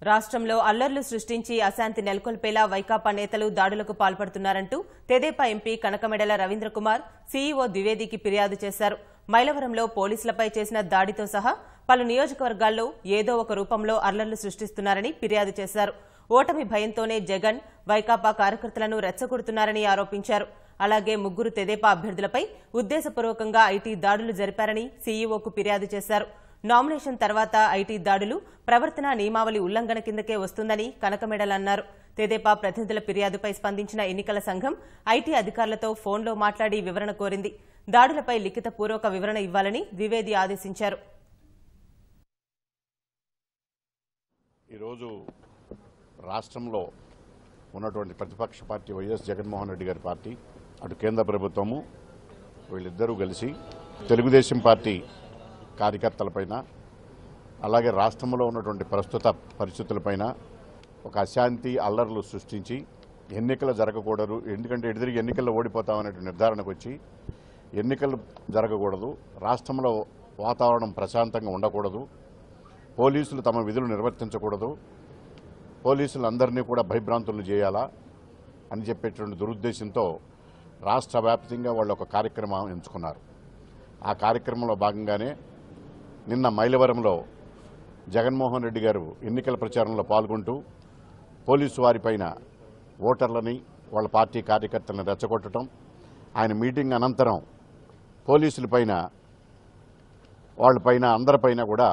రాష్ట్రంలో అల్లర్లు సృష్టించి అశాంతి నెలకొల్పేలా వైకాపా నేతలు దాడులకు పాల్పడుతున్నారంటూ తెదేపా ఎంపీ కనకమెడల రవీంద్రకుమార్ సీఈఓ ద్వివేదికి ఫిర్యాదు చేశారు. మైలవరంలో పోలీసులపై చేసిన దాడితో సహా పలు నియోజకవర్గాల్లో ఏదో ఒక రూపంలో అల్లర్లు సృష్టిస్తున్నారని ఫిర్యాదు చేశారు. ఓటమి భయంతోనే జగన్ వైకాపా కార్యకర్తలను రెచ్చగొడుతున్నారని ఆరోపించారు. అలాగే ముగ్గురు తెదేపా అభ్యర్థులపై ఉద్దేశపూర్వకంగా ఐటీ దాడులు జరిపారని సీఈఓకు ఫిర్యాదు చేశారు. నామినేషన్ తర్వాత ఐటీ దాడులు ప్రవర్తనా నియమావళి ఉల్లంఘన కిందకే వస్తుందని కనకమెడల అన్నారు. తెదేపా ప్రతినిధుల ఫిర్యాదుపై స్పందించిన ఎన్నికల సంఘం ఐటీ అధికారులతో ఫోన్లో మాట్లాడి వివరణ కోరింది. దాడులపై లిఖితపూర్వక వివరణ ఇవ్వాలని ద్వివేది ఆదేశించారు. ఈరోజు రాష్ట్రంలో ఉన్నటువంటి ప్రతిపక్ష పార్టీ వైఎస్ జగన్మోహన్ రెడ్డి గారి పార్టీ, అటు కేంద్ర ప్రభుత్వము, వీళ్ళిద్దరూ కలిసి తెలుగుదేశం పార్టీ కార్యకర్తలపైన, అలాగే రాష్ట్రంలో ఉన్నటువంటి ప్రస్తుత పరిస్థితులపైన ఒక అశాంతి అల్లర్లు సృష్టించి ఎన్నికలు జరగకూడదు, ఎందుకంటే ఎదురుగా ఎన్నికల్లో ఓడిపోతామనే నిర్ధారణకు వచ్చి ఎన్నికలు జరగకూడదు, రాష్ట్రంలో వాతావరణం ప్రశాంతంగా ఉండకూడదు, పోలీసులు తమ విధులు నిర్వర్తించకూడదు, పోలీసులందరినీ కూడా భయభ్రాంతులు చేయాలా అని చెప్పేటువంటి దురుద్దేశంతో రాష్ట్ర వ్యాప్తంగా వాళ్ళు ఒక కార్యక్రమం ఎంచుకున్నారు. ఆ కార్యక్రమంలో భాగంగానే నిన్న మైలవరంలో జగన్మోహన్ రెడ్డి గారు ఎన్నికల ప్రచారంలో పాల్గొంటూ పోలీసు వారిపైన ఓటర్లని, వాళ్ళ పార్టీ కార్యకర్తలను రెచ్చగొట్టడం, ఆయన మీటింగ్ అనంతరం పోలీసులపైన, వాళ్ళపైన అందరిపైన కూడా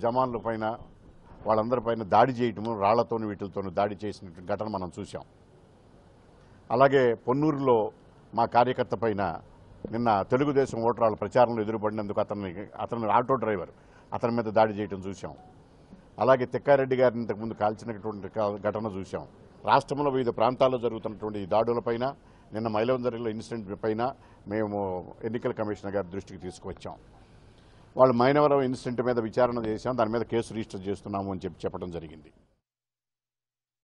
జవాన్లపైన వాళ్ళందరిపైన దాడి చేయటము, రాళ్లతోనూ వీటితోనూ దాడి చేసిన ఘటన మనం చూసాం. అలాగే పొన్నూరులో మా కార్యకర్త పైన నిన్న తెలుగుదేశం ఓటర్ల ప్రచారంలో ఎదురుపడినందుకు అతను ఆటో డ్రైవర్, అతని మీద దాడి చేయడం చూసాం. అలాగే తిక్కారెడ్డి గారిని ఇంతకుముందు కాల్చినటువంటి ఘటన చూసాం. రాష్ట్రంలో వివిధ ప్రాంతాల్లో జరుగుతున్నటువంటి ఈ దాడులపైన, నిన్న మైలవరం జరిగిన ఇన్సిడెంట్ పైన మేము ఎన్నికల కమిషనర్ గారి దృష్టికి తీసుకువచ్చాం. వాళ్ళు మైలవరం ఇన్సిడెంట్ మీద విచారణ చేశాం, దాని మీద కేసు రిజిస్టర్ చేస్తున్నాము అని చెప్పడం జరిగింది.